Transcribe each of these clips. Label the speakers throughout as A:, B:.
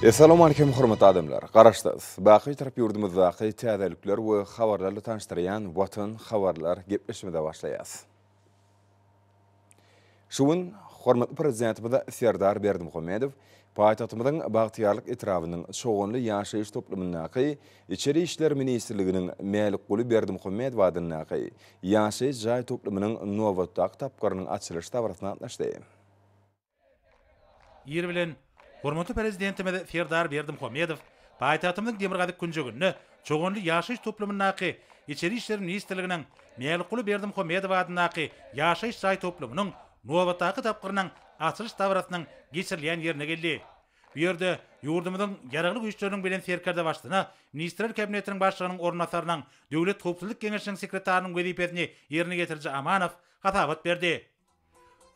A: Assalamu alaikum hormatly adamlar. Garaşdys. Baqy tarap ýurdumyzdaky täzelikler we habarlarly tanışdyrýan Watan habarlar gepleşmede başlaýas. Şuň hormatly prezidentimiz Serdar Berdimuhammedow paýtagtymyzyň bagtyarlyk etrawynyň şoğunly ýaşaýyş toplumynyňky içeri işler ministrliginiň mälik guly Berdimuhammedow adynyňky ýaşaýyş jaý toplumynyň nowatdaky tapgarynyň açylyş tabrasyna atnaşdy.
B: Ýer bilen hormatly prezidentimiz Serdar Berdimuhammedow paýtagtymyzyň Demirgazyk günjegini çoğunly ýaşaýyş toplumynyňky içeri işler ministrliginiň mälik guly Berdimuhammedow adynyňky ýaşaýyş jaý toplumynyň nowatdaky tapgarynyň açylyş tabrasynyň geçirilýän ýerine geldi. Bu ýerde ýurdumyzyň ýaraglyk güýçleriniň bilen serkerde başlygyna Ministrler Kabinetiniň başlygynyň ornasarynyň Döwlet Howpsuzlyk Keňeşiniň sekretarinyň wezipesini ýerine getirji Amanow hatabat berdi.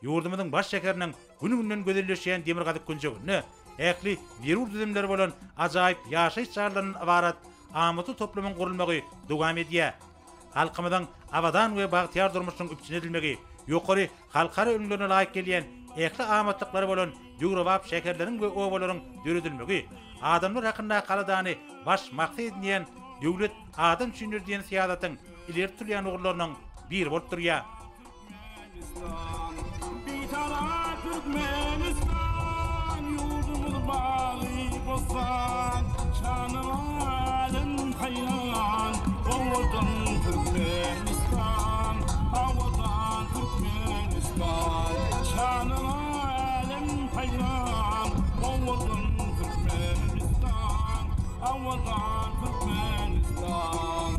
B: Ýurdumyzyň baş şäheriniň günü-günden gözelleşýän Demirgazyk günjegini ähli berur düzümleri bolan ajaýyp ýaşaýyş çarlarynyň awarat amaty toplumyň gurulmagy dowam edýär. Halkymyzyň awadan we bagtyar durmuşynyň üpçün edilmegi, ýokary halkara öňlerine laýyk gelýän ähli amatyklary bolan ýugrabap şäherleriň we owalaryň döredilmegi, adamlar hakynda galadany baş maksat edýän döwlet adam düşündirdiýän siýasatyň ileri türýän ugurlarynyň biri bolup durýar.
C: Türkmenistan yurdumuz bağlı bozan şanımalın hayran ovadan Türkmenistan havadan Türkmenistan şanımalın hayran ovadan Türkmenistan havadan Türkmenistan.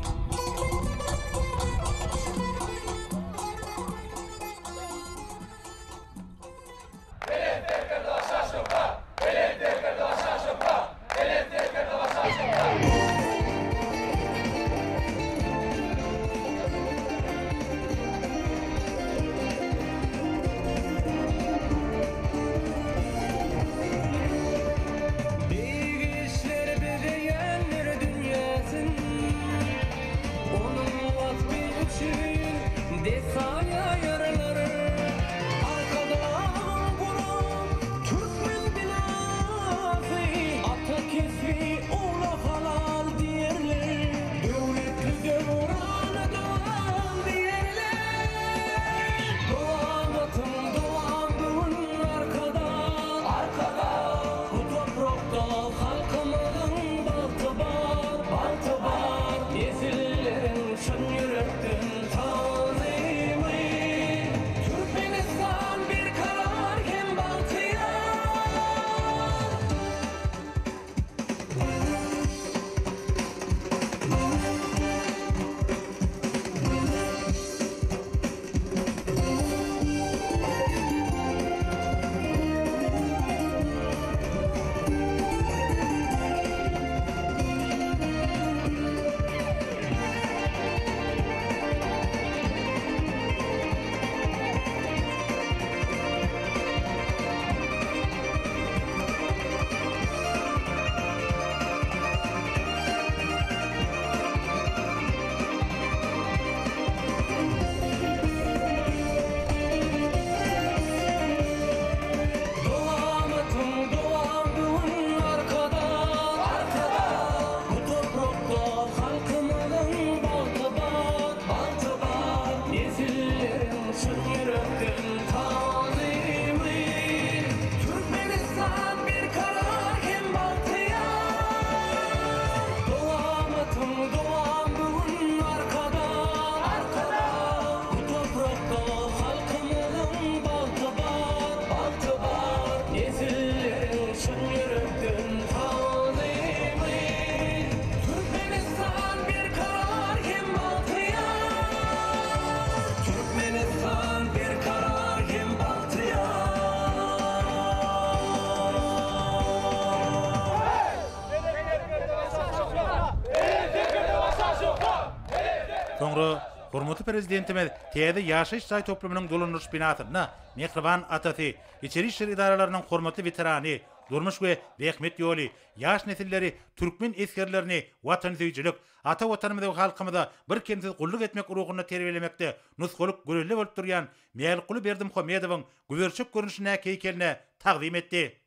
B: Soňra hormatly prezidentimiz täze ýaşaýyş jaý toplumynyň dolanýyş binasyna Mehriban Atasy, içeri işler idaralarynyň hormatly veterany, durmuş we rehmet ýoly, ýaş nesilleri türkmen eskerlerini watan süýçilik, ata watanymyza we halkymyza bir kemsiz gulluk etmek urugyna terbiýelemekde nusgolyk görelli bolup durýan Mälik Guly Berdimuhammedowyň güwerçek görünüşine keýkeline taqdim etdi.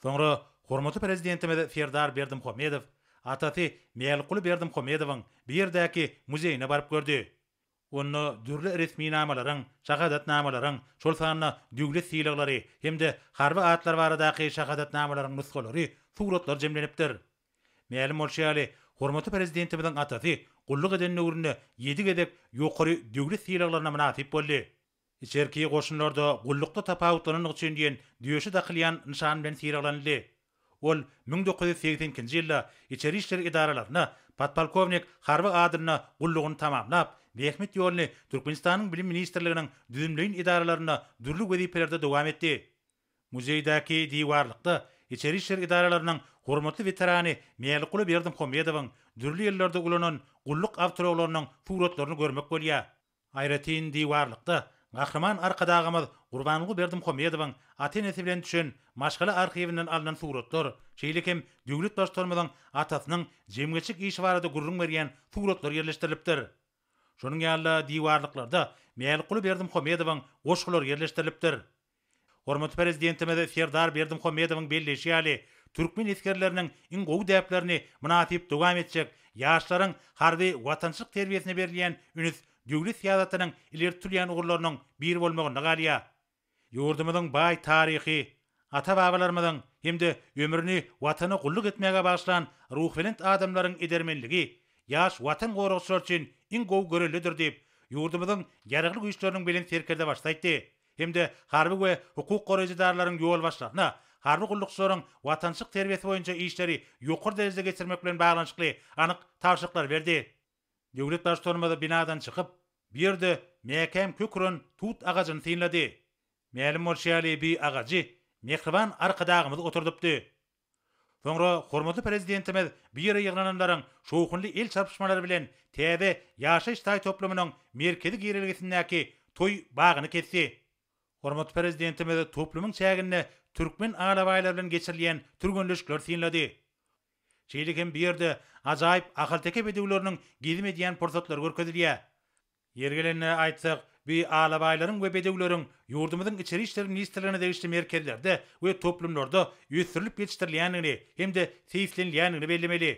B: Soňra Hormatly prezidentimiz Serdar Berdimuhammedow atasy Meýelkuly Berdimuhammedowyň birdäki muzeýine baryp gördü. Onu dürli resmi namalaryň, şahadatnamalaryň, şol sanyna döwlet sylaglary hemde harby atlar baradaky şahadatnamalaryň nusgalary, suratlar jemlenipdir. Mälim bolşaly hormatly prezidentimiziň atasy gulluk eden nöwrüne 7 gedek ýokary döwlet sylaglaryna münasip boldy. İçerki goşunlarda gullukda tapawutlanan üçin diýen düýeşi dakylýan nişan bilen sylaglandy. Ol 1982-nji ýylda içeri işler idaralaryna patpolkovnik harby adyna gullugyny tamamlap, Mehmet ýoluny Türkmenistanyň bilim ministrliginiň düzümleýin idaralaryna dürli wezifelerde dowam etdi. Muzeýdäki diýwarlykda içeri işler idaralarynyň hormatly veterany Meýelkuly Berdimuhammedowyň dürli ýyllarda ulanan gulluk awtorlarynyň suratlaryny görmek bolýar. Aýratyn diýwarlykda Gahraman arkadağımız Gurbanuly Berdimuhammedowyň atenesi bilen düşen maşgala arxiwinden alınan suratlar, şeýlekem döwlet başlarymyzyň atasynyň jemgeçlik işi barada gurrun berýän suratlar ýerleşdirilipdir. Şonuň ýaly diýwarlyklarda Meýelkuly Berdimuhammedowyň goşgulary ýerleşdirilipdir. Hormatly prezidentimiz Serdar Berdimuhammedowyň belleşi ýaly türkmen eskerleriniň iň gowy däplerini münasip dowam etjek ýaşlaryň harby watançylyk terbiýesine berilýän ünüs döwlet siýasatynyň ileri türýän ugurlarynyň biri bolmagyna galýar. Ýurdumyzyň baý taryhy, ata-babalarymyzyň hemde ömrüni watana gulluk etmäge başlan ruhvelent adamlaryň edermenligi, ýaş watan gorugçylar üçin iň gowy görelidir diýip, ýurdumyzyň ýaraglyk güýçleriniň bilen serkerde başlaýdy. Hemde harby we hukuk goraýjylaryň ýol başlaryna, harby gullukçylaryň watançylyk terbiýesi boýunça işleri ýokary derejede geçirmek bilen baglanyşykly anyk tawşyklar berdi. Döwlet başlarymyzy binadan çykyp, birde mäkem kökürün tut agagyny synlady. Mälim bolşaly bi agajy mehriban arkadağymyzy oturdypdy. Soňra hormatly prezidentimiz bir ýyglananlaryň şowkunly el çarpışmalary bilen täze ýaşaýyş taý toplamynyň merkezi gireligindäki toý bagyny kesdi. Hormatly prezidentimiz toplumyň çägine türkmen alabaýlary bilen geçirilýän türgünleşikler synlady. Şeýlekem bir ýerde ajaýyp akyl-teke bedewleriniň gezip edýän pursatlar görkezilýär. Ýergelenine aýtsak, bi alabaýlaryň we bedewleriň ýurdumyzyň içeri işler ministrligine degişli merkezlerde we toplumlarda ýötürilip ýetişdirilýänini hemde seýislenýänini bellemeli.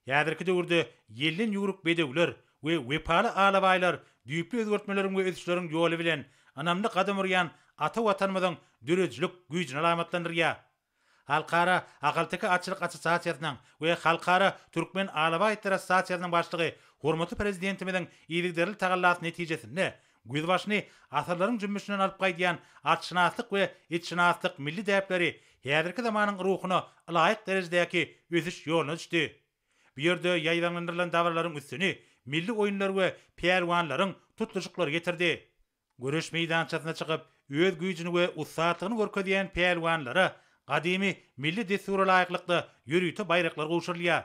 B: Ýadyrky döwürde ýelden ýuruk bedewler we wepaly alabaýlar düýpli özgertmeleriň we ösüşleriň ýoly bilen anamly gadam urýan ata watanymyzyň dürejlik güýjüni alamatlandyrýar. Halkara Akalteki Açılık Asosiýasiýasynyň we Halkara Türkmen Alabaýtlar Asosiýasiýasynyň başlygy hormatly prezidentimizin iýdigderli tagallasy netijesinde güýdbaşyny asarlaryň jümmüşinden alyp gaýdýan atşynaslyk we etşynaslyk milli däpleri häzirki zamanyň ruhuny laýyk derejedäki ösüş ýoluny düşdi. Bu ýerde ýaýlandyrylan dawarlaryň üstüni milli oýunlar we peýelwanlaryň tutuşyklary getirdi. Görüş meýdançasyna çykyp öz güýjüni we usatlygyny görkezýän peýelwanlara Gadimi milli destura laýyklykda ýürüýte baýraklar gowşurulýar.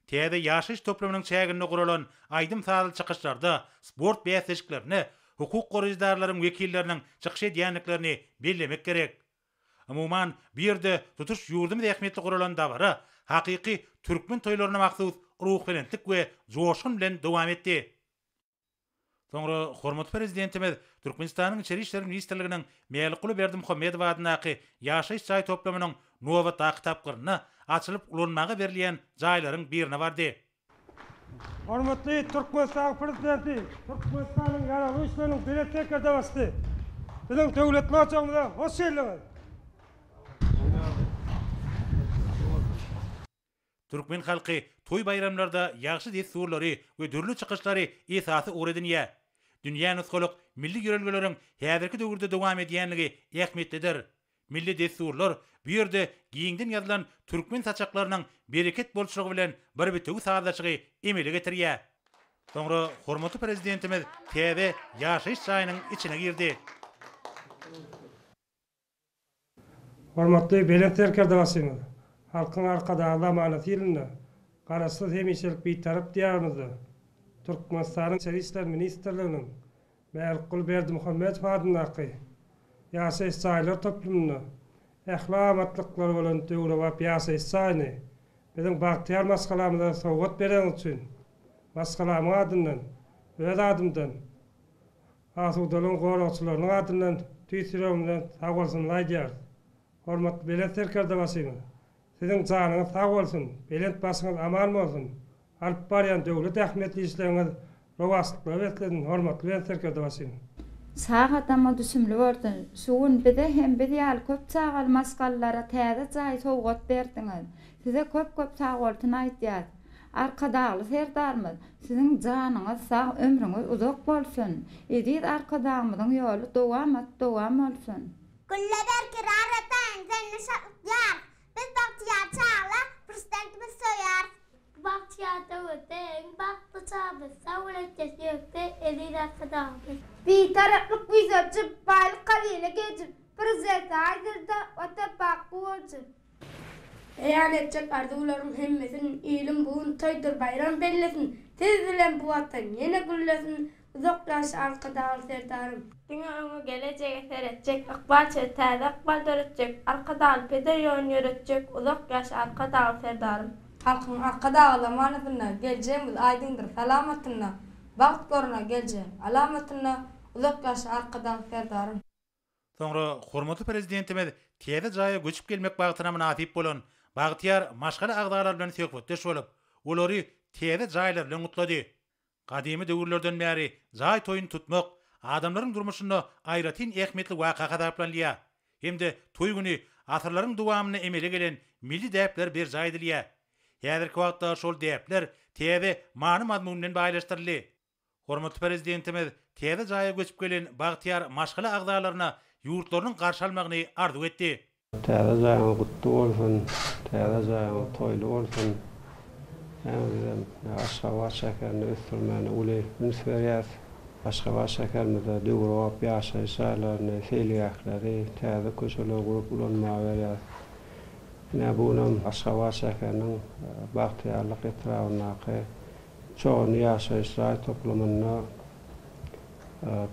B: Täze ýaşaýyş toplumynyň çägine guralan aýdym sadyl çykyşlarda sport bäsleşiklerini, hukuk goraýjylaryň wekilleriniň çykyş edýänliklerini bellemek gerek. Umuman bir ýerde tutuş ýurdumyz ähmiýetli guralan dawara hakyky türkmen toýlaryna maksus ruhvelentlik we joşgun bilen dowam etdi. Soňra hormatly prezidentimiz Türkmenistanyň içeri işler ministrliginiň Meýelkuly Berdimuhammedow adynaky ýaşaýyş çaý toplamynyň nowata kitapgyny açylyp ulanmaga berilýän jaýlaryň birine bardy.
D: Hormatly Türkmenistan prezidenti, Türkmenistanyň ýaraglyk işleriň biletekerde basdy. Biziň döwlet maçamyza hoş geldiňiz.
B: Türkmen halky toý bayramlarda ýaxşy desturlary we dürli çykyşlary esasy uredinýär. Dünýä nusgalyk milli ýörelgeleriň häzirki döwürde dowam edýänligi ähmiýetlidir. Milli desturlar bu ýerde giýiňden ýazylan türkmen saçaklarynyň bereket bolşugy bilen bir bitigi sazlaşygy emele getirýär. Soňra hormatly prezidentimiz täze ýaşaýyş çaýynyň içine girdi.
D: Hormatly belet serkerde basymy. Halkyň arkadagy zamanaty ýylynda garaşsyz hemişelik bitarap diýarmyzy. Türkmenistanyň içeri işler ministrliginiň Meýelkuly Berdimuhammedow adynaky ýaşaýyş çaýlar toplumyny ählamatlyklary bilen töwrep ýaşaýyş çaýyny biziň bagtyar maskalamyza sowgat beren üçin maskalamyň adyndan öz adymdan asudalyň goragçylarynyň adyndan tüýsüremden sag bolsun laýdýar. Hormatly belet serkerde basymy. Sizin canınız sağ olsun, belent başınız aman olsun. Alıp baryan döwlet ähmetli işleriniz rowaslyklary betledin, hormatly ben Serker Dabasyň.
E: Sağ adama düşümlü gördün. Şuun bide hem bir ýaly köp çağal maskallara täze jaý sowgat berdiňiz. Size köp sağ bolsun aýtýar. Arkadaşly serdarmyz. Sizin janyňyz sağ, ömrüňiz uzak bolsun. Edip arkadaşymyzyň ýoly dowam bolsun.
F: Gülle berki raratan seni şatlar. Biz Bahtiyar Çağla, prezidentimiz söyler. Bahtiyar Davuteň baktı çabız, savletçes ýökde eli arkadaşymız. Bir taraflık vizacı baylyk kabile geçip, prezident aýdyrda ota bakı bolsun.
G: Eýan etjek arzuwlaryň hemmesini ilim bugün toýdur bayram bellesin. Siz bilen bu watan ýene güllesin. Uzak ýaş arkadaşlar serdarym. Dünýäňe gelecege seretjek, ykbal çetäze ykbal döretjek, arkadaşlar peder ýön ýöretjek, uzak ýaş arkadaşlar serdarym. Halkyň arkadaşlar amanatyna geljeğimiz aýdyndyr salamatyna, wagt görüne gelje alamatyna, uzak ýaş arkadaşlar serdarym.
B: Soňra hormatly prezidentimiz täze jaýa göçüp gelmek bagtyna münasip bolan Bahtiyar maşgala agdalar bilen söhbetdeş bolup, olary täze jaýlar bilen gutlady. Kadimi döwürlerden bäri jaý toýun tutmak adamlaryň durmuşynda aýratyn ähmetli waka gadaplanýar. Hemde toý güni asyrlaryň dowamyny emele gelen milli däpler bir jaýdylýar. Häzirki wagtda şol däpler täze many mazmunyny baýlaşdyrly. Hormatly prezidentimiz täze jaýa göçüp gelen Bahtiyar maşgala agdalaryna ýurtlarynyň garşy almagyny arzu etdi.
H: Täze jaýyň gutly bolsun, täze jaýyň toýly bolsun. Aşgabat şäkerini ösdürmäni uly ünsberýär. Aşgabat şäkerimizde döwrop ýaşaýşalaryny, feýliýäkleri, täze köşeler gurup ulanma berýär. Näbunam aşgabat şäkeriniň bagtyarlyk etrawynaky çoğun ýaşaýşlar toplamyna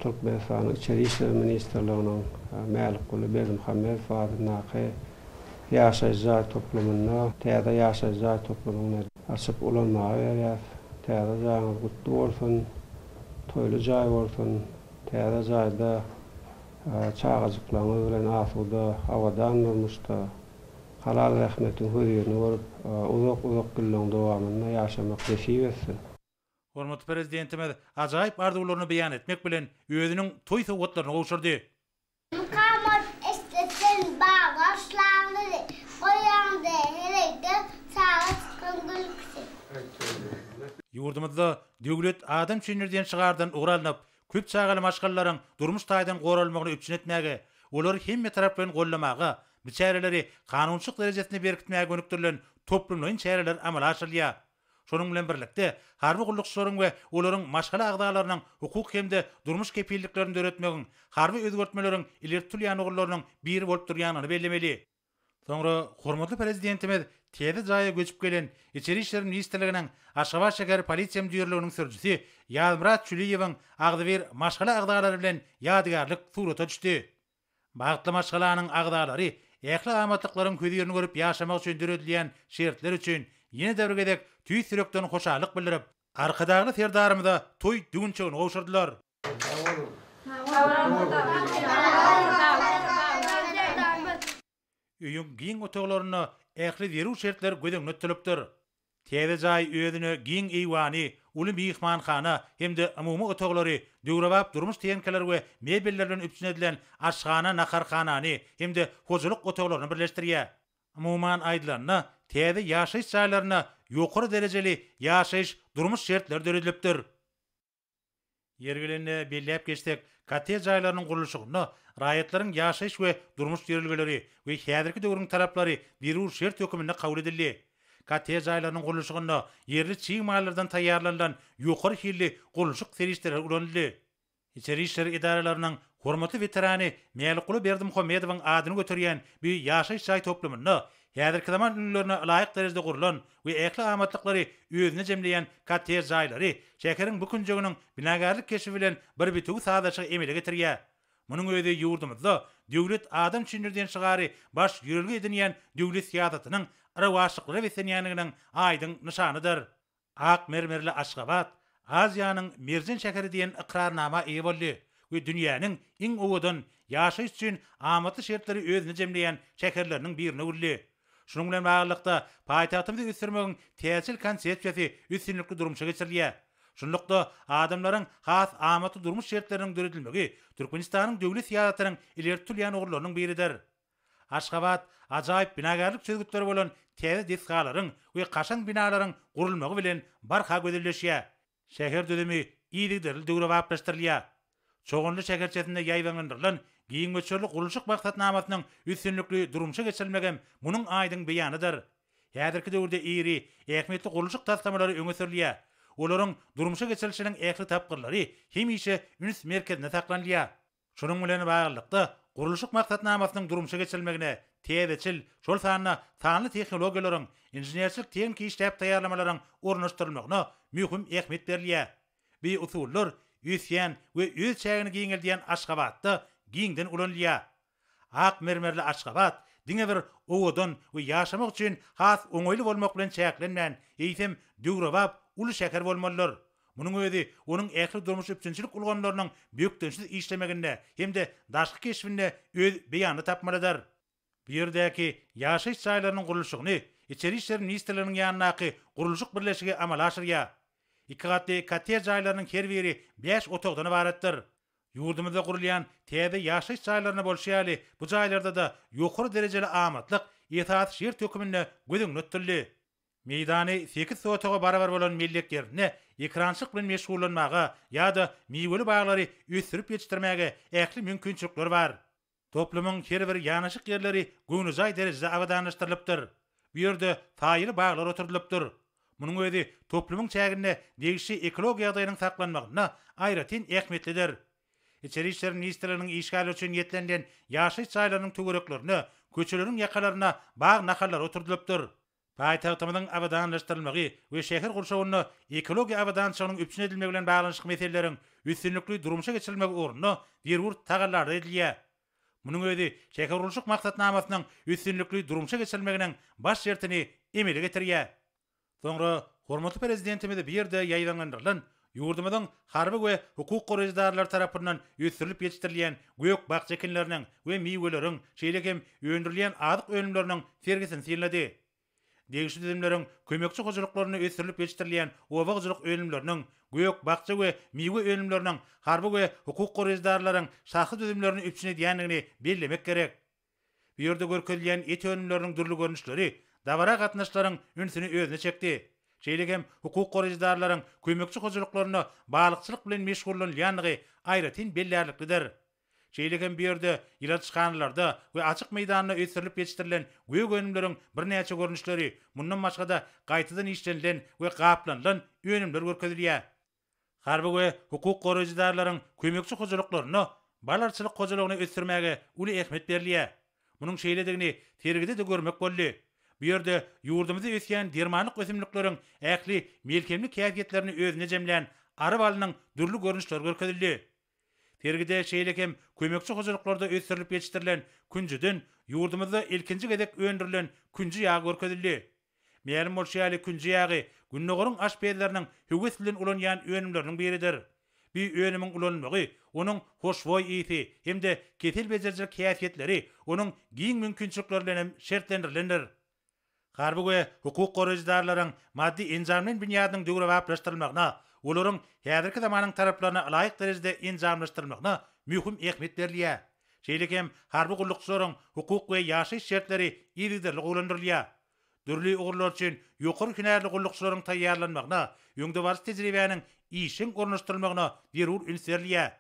H: Türkmenistanyň içeri işler ministrliginiň Mälikuli Berdimuhammedow wadynaky ýaşaýşlar toplamyna, täze ýaşaýşlar toplamyna açıp ulanmağa berýär. Täze jaýyňyz gutly bolsun, toýly jaý bolsun. Täze jaýda çağajyklaryňyz bilen asuda hawadan durmuşda halal rahmetiň hürýerini görüp uzak gülleň dowamyny ýaşamak nasip etsin.
B: Hormatly prezidentimiz ajaýyp arzuwlaryny beýan etmek bilen özüniň toý sowgatlaryna gowşurdy.
F: Mukamat istesin bağışlandı. Koyandı hereyde sağlık kıngılıksın.
B: Ýurdumyzda döwlet adam çynlerden çygardan ugralanyp, köp çağaly maşgallaryň durmuş taýdan goralmagyny öpçün etmäge, olary hemme tarap bilen gollamaga, biçäreleri kanunçylyk derejesine berkitmäge önüktirilen toplumlaryň çäreler amal aşyrýar. Şonuň bilen birlikde harby gullukçylaryň we olaryň maşgala agdalarynyň hukuk hemde durmuş kepilliklerini döretmegiň, harby özgertmeleriň ilertilýän oglarynyň biri bolup durýanyny bellemeli. Soňra hormatly prezidentimiz täze jaýa göçüp gelen İçeri işler ministrliginiň Aşgabat şäher polisiýa müdürliginiň sürjüsi Ýalmurat Çüliýewiň agdyber maşgala agdalary bilen ýadygarlyk surata düşdi. Bagtly maşgalanyň agdalary ähli amatyklaryň köýlerini görüp ýaşamak üçin döredilýän şertler üçin ýene däwregedek tüý sürekden hoşalyk bildirip, arkadaşly serdarymyza toý düňçegini gowşurdylar. Üýüň giň otoglaryna ähli berүү şertler gödeňe ötülipdir. Täze jaý özüne giň eýwany, uly mihmanxana hemde umumy otoglary, döwrabap durmuş teýenkeler we mebeller bilen üpçün edilen aşxana, naharxanany hemde hojuluk otoglaryny birleşdirýär. Umuman aýdylanyna täze ýaşaýyş jaýlaryna ýokary derejeli ýaşaýyş durmuş şertler döredilipdir. Ýergilerini belläp geçsek, kotej jaýlarynyň gurulşygyny, raýatlaryň ýaşaýyş we durmuş ýerelgeleri we häzirki döwrüň taraplary berүү şert hökümine kabul edildi. Kotej jaýlarynyň gurulşygyny ýerli çiň mallardan taýýarlanan ýokary hilli gurulşyk serişleri ulandy. İçeri işler idaralarynyň hormatly veterany Mälikuli Berdimuhammedowyň adyny götürýän bir ýaşaýyş jaý toplumyny häzirki zaman ünlülerine laýyk derejede gurulan we ähli amatlyklary özüne jemleýän kotej jaýlary şäheriň bu künjeginiň binagarlyk keşifi bilen bir bitigi sadaşy emele getirýär. Munyň özi ýurdumyzda döwlet adam çynlerden çygary baş ýürelge edilýän döwlet siýasatynyň arawaşyklary we senýanlygynyň aýdyň nyşanydyr. Ak mermerli Aşgabat Aziýanyň Merjen şäheri diýen iqrarnama eýe boldy we dünýäniň iň owadan ýaşaýyş üçin amaty şertleri özüne jemleýän şäherleriniň birine urly. Şunun bilen baglanykda paýtagtymyzy üstürmegiň täsir konsepsiýasy üstünlikli durmuşa geçirilýär. Şunlukda adamlaryň has amaty durmuş şertleriniň döredilmegi Türkmenistanyň döwlet siýasatynyň ileri turýan ugurlarynyň biridir. Aşgabat ajaýyp binagarlyk çözgütleri bolan täze deskalaryň we kaşan binalaryň gurulmagy bilen barha gözelleşýär. Şäher dödemi iýdigdirli döwre baplaşdyrylýar. Çoğunlu şäherçesinde ýaýlandyrylan giň göçerlik gurulşyk maksatnamasynyň üstünlikli durmuşa geçirilmegem munyň aýdyň beýanydyr. Häzirki döwürde iri, ähmetli gurulşyk taslamалary öňe sürilýär. Olaryň durmuşa geçirilişiniň ähli tapgyrlary hemişe üns merkezine saklanýar. Şunun bilen baglykda gurulşyk maksatnamasynyň durmuşa geçirilmegine täzeçil, şol sanly tehnologiýalaryň, inženerçilik teknik işläp taýýarlamalaryň ornaşdyrylmagyna mühim ähmet berilýär. Bu usullar üsýän we öz çägini giňildiýän Aşgabatda giňden ulanýar. Ak mermerli Aşgabat diňe bir owadan we ýaşamak üçin has oňoýly bolmak bilen çäklenmän, eýsem döwrebap uly şäher bolmalylar. Munyň özi onuň ähli durmuş üçinçilik ulganlarynyň büyükdensiz işlemeginde hemde daşky keşfinde öz beýany tapmalydyr. Bu ýerdäki ýaşaýyş çaýlarynyň gurulşygyny içeri işler ministrliginiň ýanynaky gurulşyk birleşigi amal aşyrýar. İki gatly kottej jaýlarynyň her biri 5 otogdan ibaretdir. Ýurdumyzda gurulýan täze ýaşaýyş jaýlaryna bolşýaly bu jaýlarda da ýokary derejeli amatlyk ýetat şer tökümine gözüňe ötürli. Meýdany 8 sotoga barabar bolan millet ýerine ekrançyk bilen meşgullanmaga ýa-da miweli baglary üstürüp ýetişdirmäge ähli mümkinçilikler bar. Toplumyň her bir ýanaşyk ýerleri göwnüjay derejede awadanlaşdyrylypdyr. Bu ýerde taýyry baglar oturdylypdyr. Munyň özi toplumyň çägine degişi ekologiýa ýagdaýynyň saklanmagyna aýratyn ähmetlidir. İçeri işler ministrliginiň işgali üçin ýetlenýän ýaşaýyş çaýlarynyň töwereklerine, köçeleriň ýakalaryna bag nahallar oturdylypdyr. Paýtagtymyzyň awadanlaşdyrylmagy we şäher gurşawyny ekologiýa awadançylygynyň üpçün edilmegi bilen baglanşyk meseleleriň üstünlikli durmuşa geçirilmegi ornuny derwurt tagallar edilýär. Munyň özi şäher gurulşyk maksatnamasynyň üstünlikli durmuşa geçirilmeginiň baş şertini emele getirýär. Soňra hormatly prezidentimiz bir ýerde ýaýlandyrylan ýurdumyzyň harby we hukuk goraýjydarlary tarapyndan üstürilip ýetişdirilýän gök bak çekinleriniň we miweleriň şeýlekem öndürilýän adyk önümleriniň sergisini synlady. Degişli düzümleriň kömekçi hojalyklaryny üstürilip ýetişdirilýän owagçylyk önümleriniň gök bakça we miwe önümleriniň harby we hukuk goraýjydarlaryň şahsy düzümlerini üpçün edýänligini bellemek gerek. Bu ýerde görkezilýän et önümleriniň dürli görnüşleri dabara gatnaşlaryň ünsüni özüne çekdi. Şeýlegem hukuk goraýjydarlaryň kömekçi hojalyklaryny balykçylyk bilen meşgullanýanlygy aýratyn bellärliklidir. Şeýlegem bu ýerde ýyratçykanlarda we açyk meýdanyna ösürilip ýetişdirilen gök önümleriň birnäçe görnüşleri, mundan başga da gaýtadan işlenilen we gaplanylan önümler görkezilýär. Harby we hukuk goraýjydarlaryň kömekçi hojalyklaryny balarçylyk hojalygyny ösürmäge uly ähmet berilýär. Munyň şeýledigini tergide de görmek boldy. Bu ýerde ýurdumyzda ösýän dermanlyk ösümlikleriň ähli melkemli käýfiýetlerini özüne jemlän arı balynyň dürli görnüşleri görkezildi. Tergide şeýlekem kömekçi hojalyklarda ösürilip ýetişdirilen küncüden ýurdumyzda ilkinji gedek öndürilen küncü ýagy görkezildi. Meýerim bolşýaly küncü ýagy günnägoriň aşpeýleriniň höwes bilen ulanýan önümleriniň biridir. Bu önümiň ulanmagy onuň hoşboý ýeti hemde ketel bejerjilik käýfiýetleri onuň giň mümkinçilikleri bilen şertlendirilendir. Harby we hukuk goraýjydarlaryň maddi enjamlaryň binýadynyň döwre baplaşdyrylmagyna, olaryň häzirki zamanyň taraplaryna laýyk derejede enjamlaşdyrylmagyna mühim ähmet berilýär. Şeýlekem harby gullukçylaryň hukuk we ýaşaýyş şertleri ýeride goýlandyrylýar. Dürli ugurlar üçin ýokary hünärli gullukçylaryň taýýarlanmagyna, ýöňde bar tejribäniň işin ornaşdyrylmagyna derwur ünserilýär.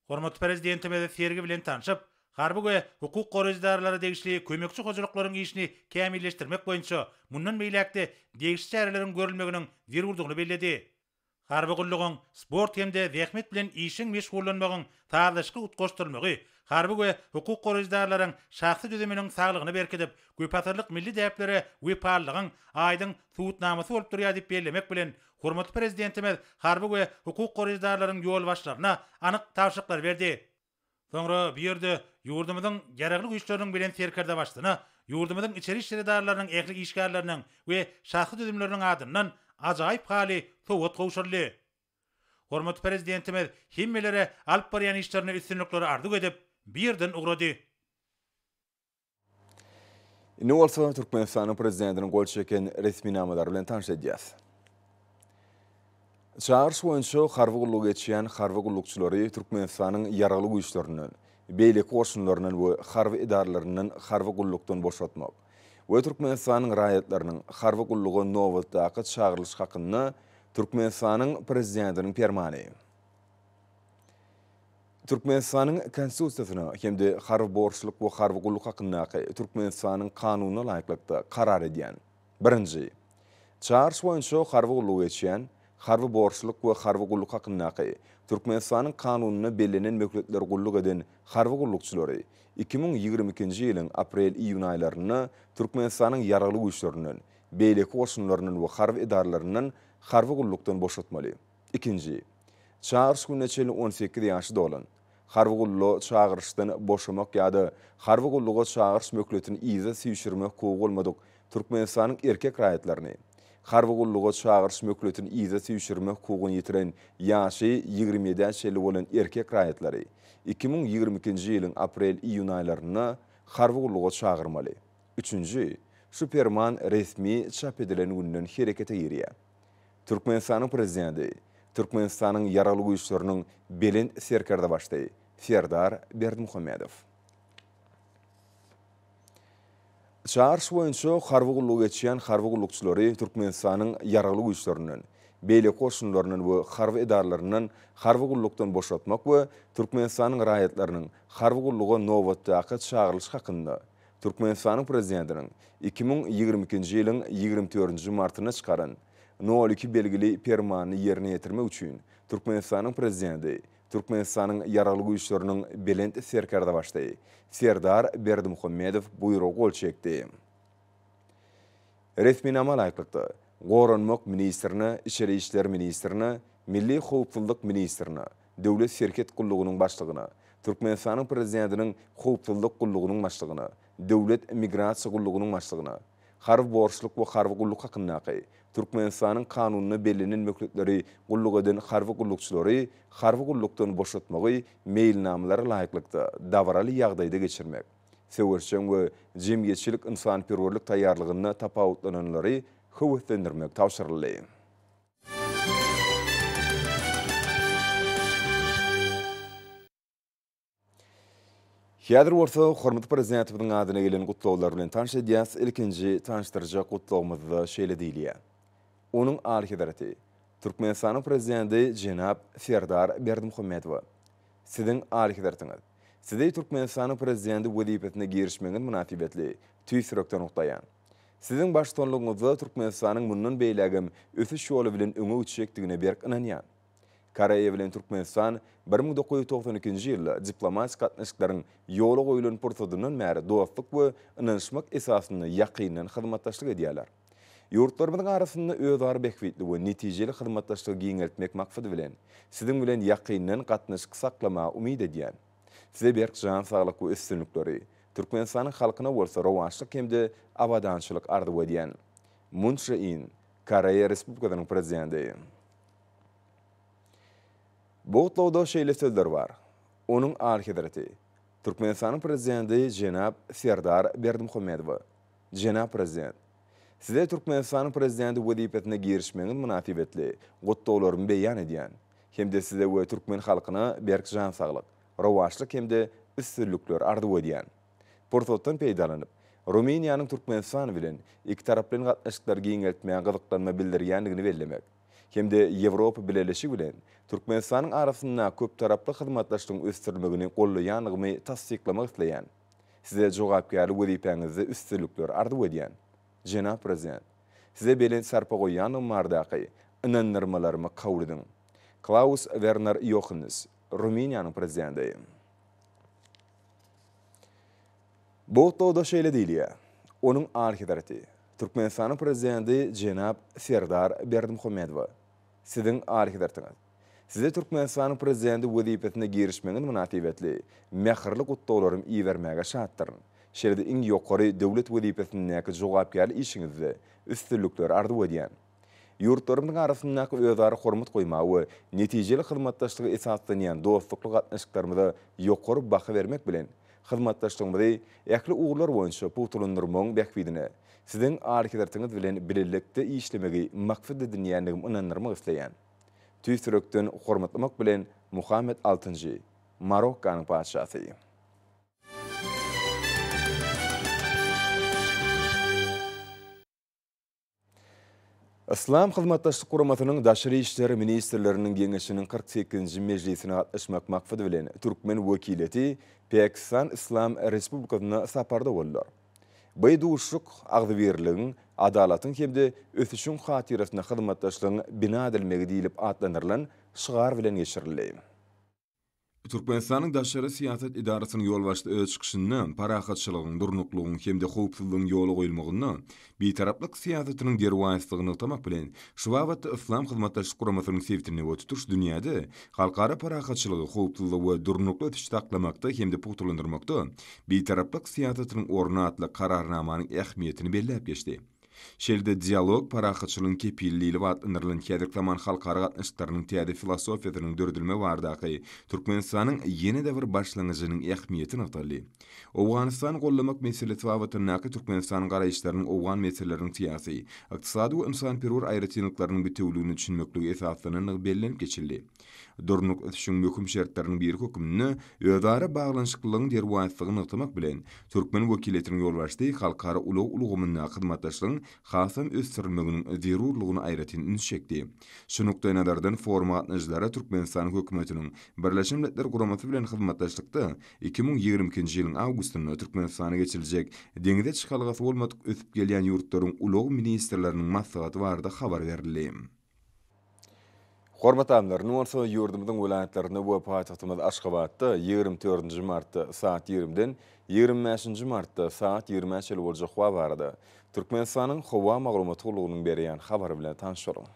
B: Hormatly prezidentimiz sergi bilen tanışyp, harby we hukuk goraýjydarlary degişli kömekçi hojalyklaryň işini kämilleşdirmek boýunça mundan beýlekde degişli çäreleriň görülmeginiň derwurdygyny belledi. Harby gullugyň sport hemde zähmet bilen işin meşgullanmagyň taýdaşky utgaşdyrmagy, harby we hukuk goraýjydarlaryň şahsy düzüminiň saglygyny berkidip, göpatyrlyk milli däplere we parlagyň aýdyň suwutnamasy bolup durýar diýip bellemek bilen hormatly prezidentimiz harby we hukuk goraýjydarlaryň ýol başlaryna anyk tawşyklar berdi. Soňra bu ýerde ýurdumyzyň geragly güýçleriniň bilen serkerde başlygyna, ýurdumyzyň içeri işleri idaralarynyň ähli işgärleriniň we şahsy düzümleriniň adyndan ajaýyp hali sowat gowşurly. Hormatly prezidentimiz himmelere alyp barýan işlerini üstünlikleri ardyk edip, birden ugrady.
A: Ne olsa Türkmenistan'ın prezidentinin gol çeken resmi namalar bilen tanış edeceğiz. Çağırış boyunca harvı gulluk geçen harvı gullukçuları Türkmenistan'ın yaralı güçlerinden, beylik orşunlarının ve harvı idarlarının harvı gulluktan boşaltmak ve Türkmenistan'ın rayetlerinin harvı gulluğu novatdaki çağırılış hakkında Türkmenistan'ın prezidentinin permani. Türkmenistan'ın konstitusiyasına hem de harvı borçluk ve harvı gulluk hakkındaki Türkmenistan'ın kanununa layıklıkta karar ediyen. Birinci, çağırış boyunca harvı gulluk geçen harvı borçluk ve harvı gulluk hakkındaki Türkmenistan'ın kanununa belirlenen möhletler gulluk eden harvı gullukçuları 2022 yılın aprel-iyun aylarında Türkmenistan'ın yaralı güçlerinin, beylik orşunlarının ve harvı idarlarının harvı gulluktan boşaltmalı. İkinci, çağırış günneçeli 18 yaşında olan harvı gulluğu çağırıştan boşamak ya da harvı gulluğu çağırış möhletini iyice sivşirmek kuğu olmadık Türkmenistan'ın erkek rayetlerini, harvı gulluğu çağırış möhletini iyice sivşirmek kuğunu yitiren yaşı 27 yaşlı olan erkek rayetleri 2022 yılın aprel-iyun aylarına harvı gulluğu çağırmalı. Üçüncü, Süperman resmi çap edilen günden harekete giriyor. Türkmenistan'ın prezidenti Türkmenistan'ın yaralı güçlerinin belin serkerda başlayı. Serdar Berdimuhamedov. Çağırış boyunca harvı gulluk geçen harvı gullukçuları Türkmenistan'ın yaralı güçlerinin, beylik orşunlarının ve harvı idarlarının harvı gulluktan boşaltmak ve Türkmenistan'ın rayetlerinin harvı gulluğu novatdaki çağırılış hakkında Türkmenistan'ın prezidentinin 2022 yılın 24. martına çıkaran 02 belgili permanı yerine getirmek için Türkmenistan'ın prezidenti Türkmenistan'ın yaralı güçlerinin belent serkerda başlayı. Serdar Berdimuhamedov buyruğu gol çekti. Resminama layıklıkta Goranmak Ministrine, İçeri İşler Ministrine, Milli Howpsuzlyk Ministrine, Döwlet Şirket Gulluğunun başlığına, Türkmenistan'ın prezidentinin Howpsuzlyk Gulluğunun başlığına, Döwlet Migrasiya Gulluğunun başlığına, harvı borçluk ve harvı gulluk hakkındaki Türkmenistan'ın kanununa belirlenen möhletleri gulluk eden harvı gullukçuları harvı gulluktan boşaltmağı mailnamalara layıklıkta davaralı ýagdaýda geçirmek. Sewerçen ve jemgyýetçilik insanperwerlik taýýarlygyna tapawutlananlary howetlendirmek tawşyryldy. Häzir bolsa hormatly prezidentimiň adyna gelen gutlawlar bilen tanış edýäs. Ilkinji tanıştyrjak gutlawymyzda şeýle diýilýär. Onuň alyhydarty Türkmenistanyň prezidenti Jenap Serdar Berdimuhamedov. Siziň alyhydatyňyz. Sizi Türkmenistanyň prezidenti wezipetine girişmegiň münasibetli tüýsürekden ukdaýan. Siziň başçylygyňyzda Türkmenistanyň mundan beýlegem ösüş ýoly bilen öňe geçekdigine berk inanýan. Koreýa bilen Türkmenistan 1992 ýylda diplomatik gatnaşyklaryň ýoly goýulan pursadynyň bäri dostlyk we ynanşmak esasyny ýakyndan hyzmatdaşlyk edýärler. Ýurtlarymyzyň arasynda özara bekbetli we netijeli hyzmatdaşlygy giňeltmek maksady bilen siziň bilen ýakyndan gatnaşyk saklama umyd edýän. Size berk jan saglyk we üstünlikleri Türkmenistanyň halkyna bolsa rowançlyk hemde abadançylyk arzuw edýän. Moon Jae-in, Koreýa Respublikasynyň prezidenti. Bu gutlawda şeýle sözler bar. Onuň alyhydarty Türkmenistanyň prezidenti Jenap Serdar Berdimuhamedov. Jenap prezident, size Türkmenistanyň prezidenti wezipetine girişmegiň münasibetli gutlawlarymy beýan edýän. Hemde size we türkmen halkyna berk jan saglyk, rowançlyk hemde üstünlikler arzuw edýän. Pursatdan peýdalanyp Rumeniýanyň Türkmenistan bilen iki taraply gatnaşyklar giňeltmäge gyzyklanma bildirýändigini bellemek. Hemde Ýewropa Birleşigi bilen Türkmenistanyň arasynda köp taraply hyzmatdaşlygyň ösdürmegini gollaýanymy tasdiklamak isleýän. Size jogapkary wezipeňizde üstünlikler arzuw edýän. Jenap prezident, size belen sarpa goýan mardaky inanyrmalarymı kabul ediň. Klaus Werner Johannes, Rumeniýanyň prezidenti. Bu da şeýle diýilýär. Onuň alyhydarty Türkmenistanyň prezidenti Jenap Serdar Berdimuhamedov. Siziň alyhydatyňyz. Size Türkmenistanyň prezidenti wezipetine girişmegiň münasibetli mähirli gutlawlarym iýermäge şatdyryn. Şeýle iň ýokary döwlet wezipetindäki jogapkärlik işiňizde üstünlikler arzuw edýän. Ýurtlarymyň arasyndaky özara hormat goýma we netijeli hyzmatdaşlygy esaslanýan dostlukly gatnaşyklarymyza ýokary baha bermek bilen hyzmatdaşlygyňyzy äkli uğurlar boýunça putulandyrmagyň bäkbidine sizin arkidertiňiz bilen birlikde işlemegi maksat edilýändigini inandyrmak isleýän. Tüýsürekden hormatlamak bilen Muhammed Altıncı, Marokkanyň padşasy. İslam Hyzmatdaşlyk Guramasynyň Daşary işleri ministrleriniň geňeşiniň 48-nji mejlisine gatnaşmak maksady bilen Türkmen wekileti Pakistan İslam Respublikasyna saparda boldylar. Beýduşlyk agzybirligiň, adalatyň hemde ösüşüň hatirasyna hyzmatdaşlygyň bina edilmegi diýilip atlandyrylan şygar bilen geçirildi. Türkmenistanyň Daşary siýasat idarasynyň ýol başly öz çykyşyny parahatçylygyň, durnuklugyň hemde howpsuzlygyň ýoly goýulmagyny, beýtaraplyk siýasatynyň derwazlygyny tamak bilen şu wagtda İslam Hyzmatdaşlyk Guramasynyň sebitini ötütüş dünýäde halkara parahatçylygy, howpsuzlygy we durnukly tüçdaklamakda hemde putulandyrmakda beýtaraplyk siýasatynyň ornatly kararnamanyň ähmiýetini belläp geçdi. Şelde dialog parahatçylygyň kepilliği wagtyndyrylan häzirki zaman halkara gatnaşyklarynyň täze filosofiýasynyň dördülme bardaky Türkmenistanyň ýene de bir başlangyjynyň ähmiýetini ýaly. Awganistan gollamak meselesi wagtyndaky Türkmenistanyň garaýşlarynyň Awgan meseleleriniň siýasy, ykdysady we insanperwer aýratynlyklarynyň bütünligini düşünmekligi esasyny bellenip geçildi. Durnuk ötüşüň möhüm şertleriniň biri hökümini ödara baglanşyklygyň derwazlygyny ýytamak bilen Türkmen wekilletiniň ýolbaşdy halkara ulugymyna hyzmatdaşlygyň hasam ösdürilmeginiň zerurlygyny aýratyn inşekdi. Şu nukdaý nazardan forum gatnaşyklary Türkmenistan hökümetiniň Birleşmiş Milletler Guramasy bilen hyzmatdaşlykda 2022-nji ýylyň awgustynda Türkmenistana geçiljek deňize çykalgasy bolmadyk ösüp gelýän ýurtlaryň ulug ministrleriniň maslahaty barada habar berildi. Hormatamlar, numarsa yurdumyzyň vilayatlaryna we paýtagtymyz Aşgabatda 24-nji martda saat 20-den 25-nji martda saat 20-nji boljak hawa barada Türkmenistanyň hawa maglumaty gulugynyň berýän habary bilen tanışaryň.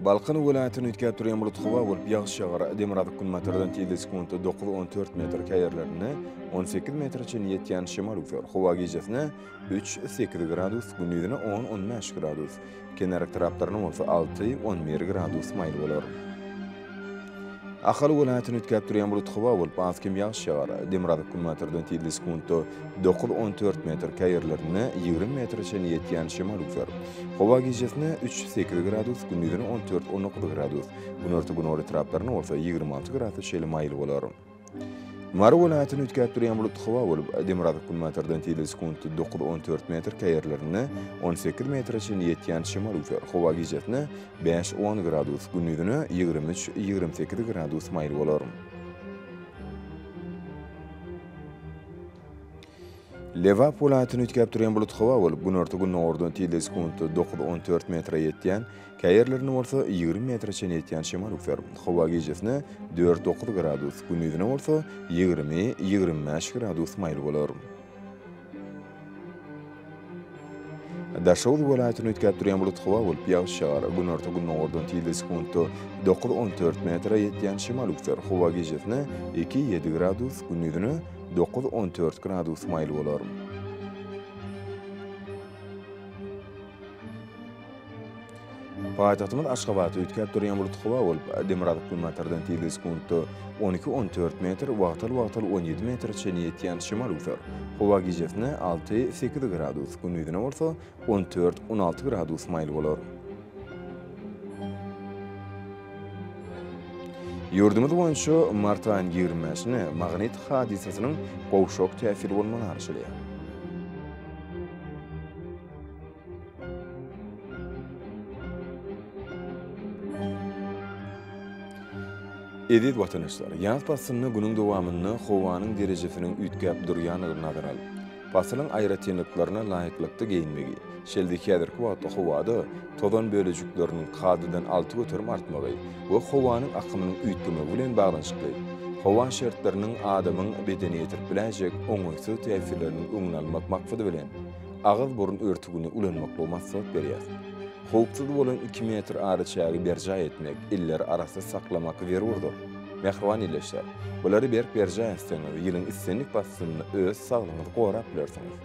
A: Balkan vilayatyny ütkäp durýan bulut hawa bolup ýağış ýagar. Demirady kunmatardan telde sekundy 9-14 metr käýerlerine 18 metrçe ýetýän şemal üfer. Hawa gecesine 3-8 gradus, gündüzine 10-15 gradus. Kenar taraplaryna bolsa 6-11 gradus maýl bolar. Ahal vilayatyny ütkäp durýan bulut hawa bolup azkim ýağış ýagar. Demirady kunmatardan telde sekundy 9-14 metr käýerlerine 20 metrçe ýetýän şemal üfer. Hawa gecesine 3-8 gradus, gündüzine 14-19 gradus. Günorta taraplaryna bolsa 26 gradus şeýle maýl bolar. Maro vilayatyny ütkäp durýan bulut hawa bolup Demirady kunmatardan telde sekundy 9-14 metr käýerlerine 18 metrçe ýetýän şemal üfer. Hawa gecesine 5-10 gradus, gündüzine 23-28 gradus maýl bolar. Levap vilayatyny ütkäp durýan bulut hawa bolup günorta telde sekundy 9-14 metre ýetýän käýerlerine bolsa 20 metrçe ýetýän şemal üfer. Hawa gecesine 4-9 gradus, gündüzine bolsa 20-25 gradus maýl bolar. Daşow vilayatyny ütkäp durýan bulut hawa bolup ýağış ýagar. Günorta telde sekundy 9-14 metre ýetýän şemal üfer. Hawa gecesine 2-7 gradus, gündüzine 9-14 gradus maýl bolar. Paýtagtymyz Aşgabatda ütkäp durýan bulut hawa bolup Demirady kunmatardan telde sekundy 12-14 metr, wagtal 17 metrçe ýetýän şemal üfer. Hawa gecesine 6-8 gradus, gündüzine bolsa 14-16 gradus maýl bolar. Yurdumyz boýunça mart aýynyň 20-sine magnit hadisasynyň gowşok täsiri bolmanary şeýle. Edit wataşlar, ýaz pasyny günüň dowamyny howanyň derejesiniň ütkäp durýanyny nazar alyp, pasynyň aýratynlyklaryna laýyklykda geyinmegi, şeldiki häzirki wagtda howada tozan bölejikleriniň kadydan 6 götürüm artmagy we howanyň akymynyň üýtgemi bilen baglanşykly. Howa şertleriniň adamyň bedeni ýetirip biläjek oňaýsy täsirleriniň öňüne almak maksady bilen agyz burun örtügüni ulanmakly maksat berýär. Howpsuz bolan 2 metr araçagy berja etmek, iller arasy saklamak zerurdur. mehriban ileşer. Bulary berip berjäňizdiňiz, ýylyň issenlik basynyny öz saglygyňyzy gorap bilersiňiz.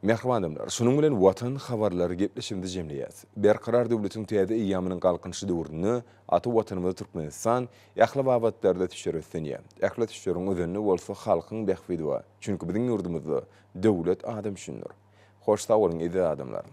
A: Mehriban adamlar, şunun bilen watan habarlary gepleşimde jemleýäs. Berqarar döwletiň täze ýamynyň galkynşy döwrüni aty watanymyzda Türkmenistan ýakly babatlarda tüşeretsenýär. Ýakly tüşerüň özünni bolsa halkyň bähfidi we çünki biziň ýurdumyzda döwlet adam düşünür. Hoş sag bolun edi adamlar.